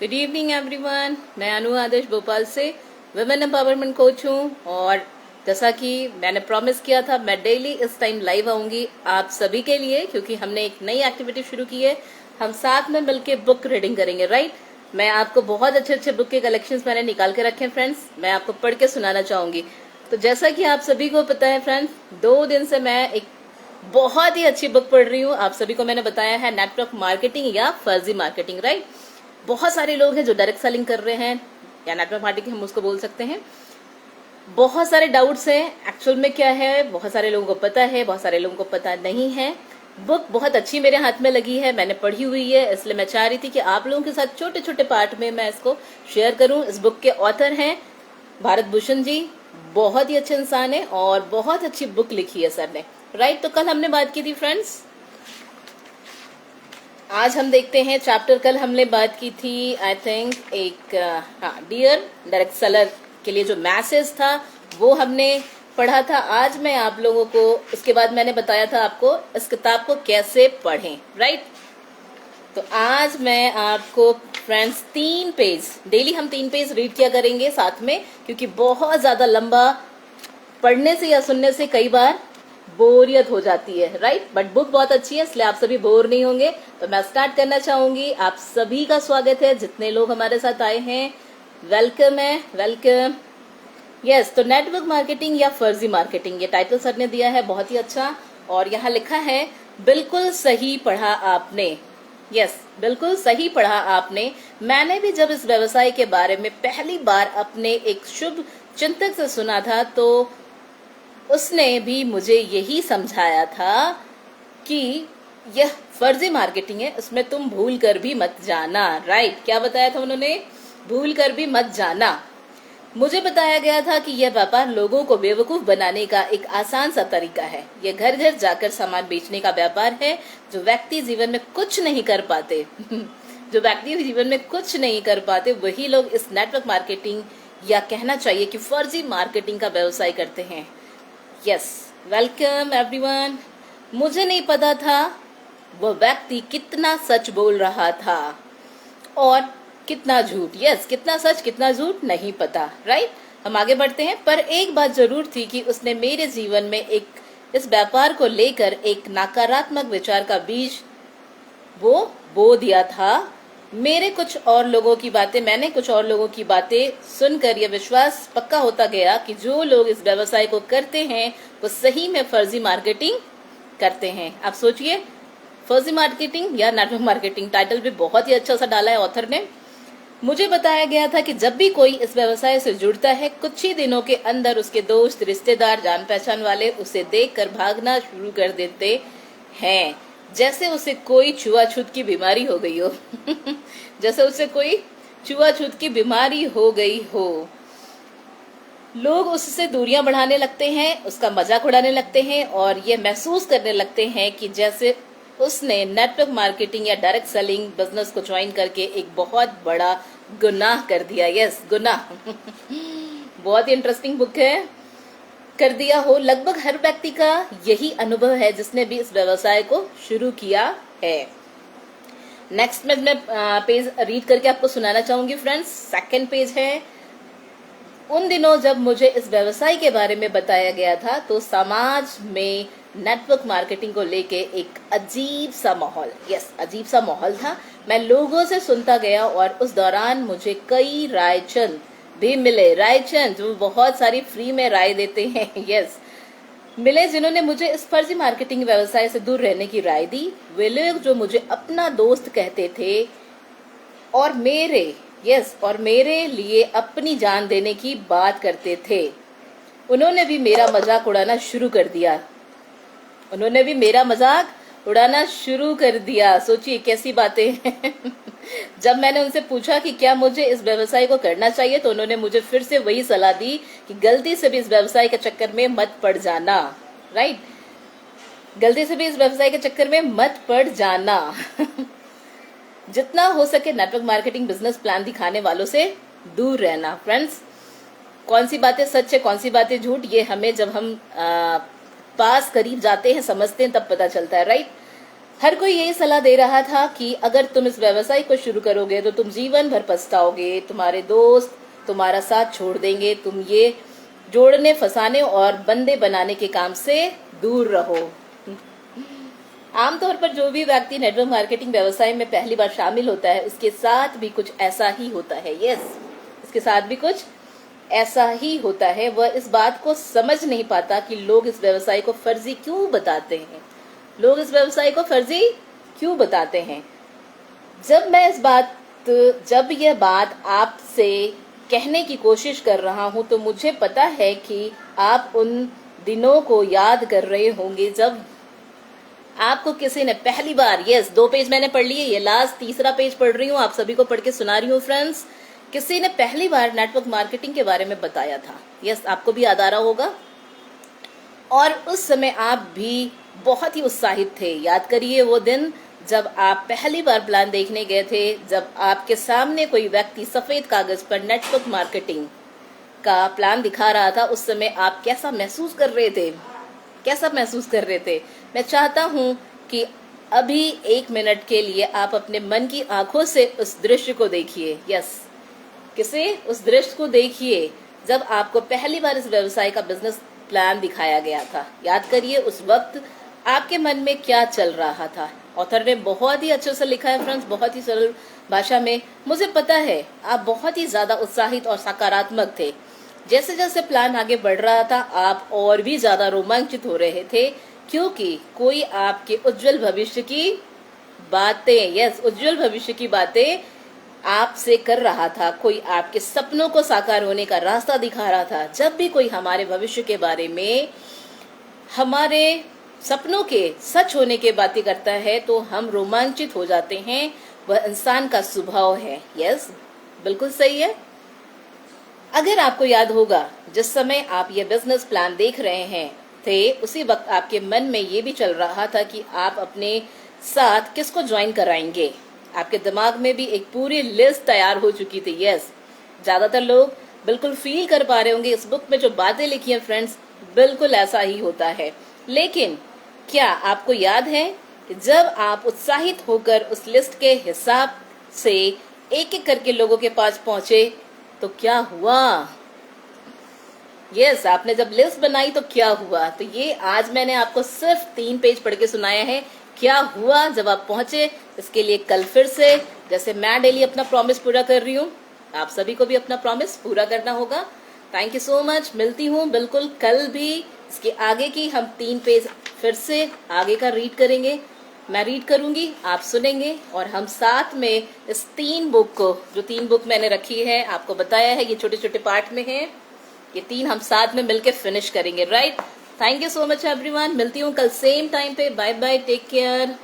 Good evening everyone. मैं अनु आदर्श भोपाल से women empowerment coach हूँ और जैसा कि मैंने प्रॉमिस किया था मैं डेली इस टाइम लाइव आऊंगी आप सभी के लिए, क्योंकि हमने एक नई एक्टिविटी शुरू की है। हम साथ में मिलके बुक रीडिंग करेंगे, राइट। मैं आपको बहुत अच्छे अच्छे बुक के कलेक्शंस मैंने निकाल के रखे हैं फ्रेंड्स, मैं आपको पढ़ के सुनाना चाहूंगी। तो जैसा कि आप सभी को पता है फ्रेंड्स, 2 दिन से मैं एक बहुत ही अच्छी बुक पढ़ रही हूँ। आप सभी को मैंने बताया है नेटवर्क मार्केटिंग या फर्जी मार्केटिंग, राइट। बहुत सारे लोग हैं जो डायरेक्ट सेलिंग कर रहे हैं या नेटवर्क मार्केटिंग हम उसको बोल सकते हैं। बहुत सारे डाउट्स हैं एक्चुअल में क्या है, बहुत सारे लोगों को पता है, बहुत सारे लोगों को पता नहीं है। बुक बहुत अच्छी मेरे हाथ में लगी है, मैंने पढ़ी हुई है, इसलिए मैं चाह रही थी कि आप लोगों के साथ छोटे छोटे पार्ट में मैं इसको शेयर करूं। इस बुक के ऑथर हैं भारत भूषण जी, बहुत ही अच्छे इंसान है और बहुत अच्छी बुक लिखी है सर ने, राइट। तो कल हमने बात की थी फ्रेंड्स, आज हम देखते हैं चैप्टर। कल हमने बात की थी आई थिंक एक डियर डायरेक्ट सेलर के लिए जो मैसेज था वो हमने पढ़ा था। आज मैं आप लोगों को उसके बाद मैंने बताया था आपको इस किताब को कैसे पढ़ें, राइट। तो आज मैं आपको फ्रेंड्स 3 पेज डेली हम 3 पेज रीड किया करेंगे साथ में, क्योंकि बहुत ज्यादा लंबा पढ़ने से या सुनने से कई बार बोरियत हो जाती है, राइट। बट बुक बहुत अच्छी है इसलिए आप सभी बोर नहीं होंगे। तो मैं स्टार्ट करना चाहूंगी। आप सभी का स्वागत है, जितने लोग हमारे साथ आए हैं वेलकम है, वेलकम। यस, तो नेटवर्क मार्केटिंग या फर्जी मार्केटिंग ये टाइटल सर ने दिया है, बहुत ही अच्छा। और यहाँ लिखा है बिल्कुल सही पढ़ा आपने। यस, बिल्कुल सही पढ़ा आपने। मैंने भी जब इस व्यवसाय के बारे में पहली बार अपने एक शुभ चिंतक से सुना था तो उसने भी मुझे यही समझाया था कि यह फर्जी मार्केटिंग है, इसमें तुम भूल कर भी मत जाना, राइट। क्या बताया था उन्होंने? भूल कर भी मत जाना। मुझे बताया गया था कि यह व्यापार लोगों को बेवकूफ बनाने का एक आसान सा तरीका है। यह घर घर जाकर सामान बेचने का व्यापार है। जो व्यक्ति जीवन में कुछ नहीं कर पाते जो व्यक्ति जीवन में कुछ नहीं कर पाते वही लोग इस नेटवर्क मार्केटिंग या कहना चाहिए कि फर्जी मार्केटिंग का व्यवसाय करते हैं। Yes, welcome everyone. मुझे नहीं पता था वह व्यक्ति कितना सच बोल रहा था और कितना झूठ। यस, कितना सच कितना झूठ नहीं पता, राइट। हम आगे बढ़ते हैं। पर एक बात जरूर थी कि उसने मेरे जीवन में इस व्यापार को लेकर एक नकारात्मक विचार का बीज वो बो दिया था। मैंने कुछ और लोगों की बातें सुनकर यह विश्वास पक्का होता गया कि जो लोग इस व्यवसाय को करते हैं वो सही में फर्जी मार्केटिंग करते हैं। आप सोचिए, फर्जी मार्केटिंग या नेटवर्क मार्केटिंग, टाइटल भी बहुत ही अच्छा सा डाला है ऑथर ने। मुझे बताया गया था कि जब भी कोई इस व्यवसाय से जुड़ता है कुछ ही दिनों के अंदर उसके दोस्त, रिश्तेदार, जान पहचान वाले उसे देखकर भागना शुरू कर देते हैं, जैसे उसे कोई छुआछूत की बीमारी हो गई हो जैसे उसे कोई छुआछूत की बीमारी हो गई हो। लोग उससे दूरियां बढ़ाने लगते हैं, उसका मजाक उड़ाने लगते हैं और ये महसूस करने लगते हैं कि जैसे उसने नेटवर्क मार्केटिंग या डायरेक्ट सेलिंग बिजनेस को ज्वाइन करके एक बहुत बड़ा गुनाह कर दिया। यस, गुनाह बहुत ही इंटरेस्टिंग बुक है, कर दिया हो। लगभग हर व्यक्ति का यही अनुभव है जिसने भी इस व्यवसाय को शुरू किया है। नेक्स्ट में मैं पेज रीड करके आपको सुनाना चाहूंगी फ्रेंड्स। सेकंड पेज है। उन दिनों जब मुझे इस व्यवसाय के बारे में बताया गया था तो समाज में नेटवर्क मार्केटिंग को लेके एक अजीब सा माहौल, यस अजीब सा माहौल था। मैं लोगों से सुनता गया और उस दौरान मुझे कई रायचंद भी मिले, रायचंद जो बहुत सारी फ्री में राय देते हैं यस मिले, जिन्होंने मुझे इस फर्जी मार्केटिंग व्यवसाय से दूर रहने की राय दी। वे लोग जो मुझे अपना दोस्त कहते थे और मेरे लिए अपनी जान देने की बात करते थे, उन्होंने भी मेरा मजाक उड़ाना शुरू कर दिया। सोचिए कैसी बातें हैं जब मैंने उनसे पूछा कि क्या मुझे इस व्यवसाय को करना चाहिए तो उन्होंने मुझे फिर से वही सलाह दी कि गलती से भी इस व्यवसाय के चक्कर में मत पड़ जाना, राइट। गलती से भी इस व्यवसाय के चक्कर में मत पड़ जाना जितना हो सके नेटवर्क मार्केटिंग बिजनेस प्लान दिखाने वालों से दूर रहना। फ्रेंड्स, कौन सी बातें सच है कौन सी बातें झूठ, ये हमें जब हम पास करीब जाते हैं समझते हैं तब पता चलता है, राइट। हर कोई यही सलाह दे रहा था कि अगर तुम इस व्यवसाय को शुरू करोगे तो तुम जीवन भर पछताओगे, तुम्हारे दोस्त तुम्हारा साथ छोड़ देंगे, तुम ये जोड़ने फंसाने और बंदे बनाने के काम से दूर रहो। आमतौर पर जो भी व्यक्ति नेटवर्क मार्केटिंग व्यवसाय में पहली बार शामिल होता है उसके साथ भी कुछ ऐसा ही होता है। यस, इसके साथ भी कुछ ऐसा ही होता है। वह इस बात को समझ नहीं पाता कि लोग इस व्यवसाय को फर्जी क्यों बताते हैं। लोग इस व्यवसाय को फर्जी क्यों बताते हैं। जब यह बात आपसे कहने की कोशिश कर रहा हूं तो मुझे पता है कि आप उन दिनों को याद कर रहे होंगे जब आपको किसी ने पहली बार, यस 2 पेज मैंने पढ़ लिए, ये लास्ट तीसरा पेज पढ़ रही हूँ, आप सभी को पढ़ के सुना रही हूँ फ्रेंड्स। किसी ने पहली बार नेटवर्क मार्केटिंग के बारे में बताया था। यस, आपको भी याद आ रहा होगा। और उस समय आप भी बहुत ही उत्साहित थे। याद करिए वो दिन जब आप पहली बार प्लान देखने गए थे, जब आपके सामने कोई व्यक्ति सफेद कागज पर नेटवर्क मार्केटिंग का प्लान दिखा रहा था। उस समय आप कैसा महसूस कर रहे थे, मैं चाहता हूं कि अभी 1 मिनट के लिए आप अपने मन की आंखों से उस दृश्य को देखिए। यस, उस दृश्य को देखिए जब आपको पहली बार इस व्यवसाय का बिजनेस प्लान दिखाया गया था। याद करिए उस वक्त आपके मन में क्या चल रहा था। ऑथर ने बहुत ही अच्छे से लिखा है फ्रेंड्स, बहुत ही सरल भाषा में। मुझे पता है आप बहुत ही ज्यादा उत्साहित और सकारात्मक थे। जैसे जैसे प्लान आगे बढ़ रहा था आप और भी ज्यादा रोमांचित हो रहे थे, क्योंकि कोई आपके उज्जवल भविष्य की बातें आपसे कर रहा था। कोई आपके सपनों को साकार होने का रास्ता दिखा रहा था। जब भी कोई हमारे भविष्य के बारे में, हमारे सपनों के सच होने के बातें करता है तो हम रोमांचित हो जाते हैं। वह इंसान का स्वभाव है। यस, बिल्कुल सही है। अगर आपको याद होगा जिस समय आप ये बिजनेस प्लान देख रहे थे, उसी वक्त आपके मन में ये भी चल रहा था कि आप अपने साथ किसको ज्वाइन कराएंगे। आपके दिमाग में भी एक पूरी लिस्ट तैयार हो चुकी थी। यस, ज्यादातर लोग बिल्कुल फील कर पा रहे होंगे इस बुक में जो बातें लिखी हैं फ्रेंड्स, बिल्कुल ऐसा ही होता है। लेकिन क्या आपको याद है कि जब आप उत्साहित होकर उस लिस्ट के हिसाब से एक एक करके लोगों के पास पहुंचे तो क्या हुआ। यस, आपने जब लिस्ट बनाई तो क्या हुआ। तो ये आज मैंने आपको सिर्फ 3 पेज पढ़ के सुनाया है। क्या हुआ जब आप पहुंचे, इसके लिए कल फिर से, जैसे मैं डेली अपना प्रॉमिस पूरा कर रही हूँ, आप सभी को भी अपना प्रॉमिस पूरा करना होगा। Thank you so much. मिलती हूँ बिल्कुल कल भी। इसके आगे की हम 3 पेज फिर से आगे का रीड करेंगे। मैं रीड करूंगी, आप सुनेंगे और हम साथ में इस 3 बुक को, जो 3 बुक मैंने रखी है, आपको बताया है ये छोटे छोटे पार्ट में है, ये 3 हम साथ में मिलके फिनिश करेंगे। Right. Thank you so much everyone. मिलती हूँ कल सेम टाइम पे। Bye bye, take care.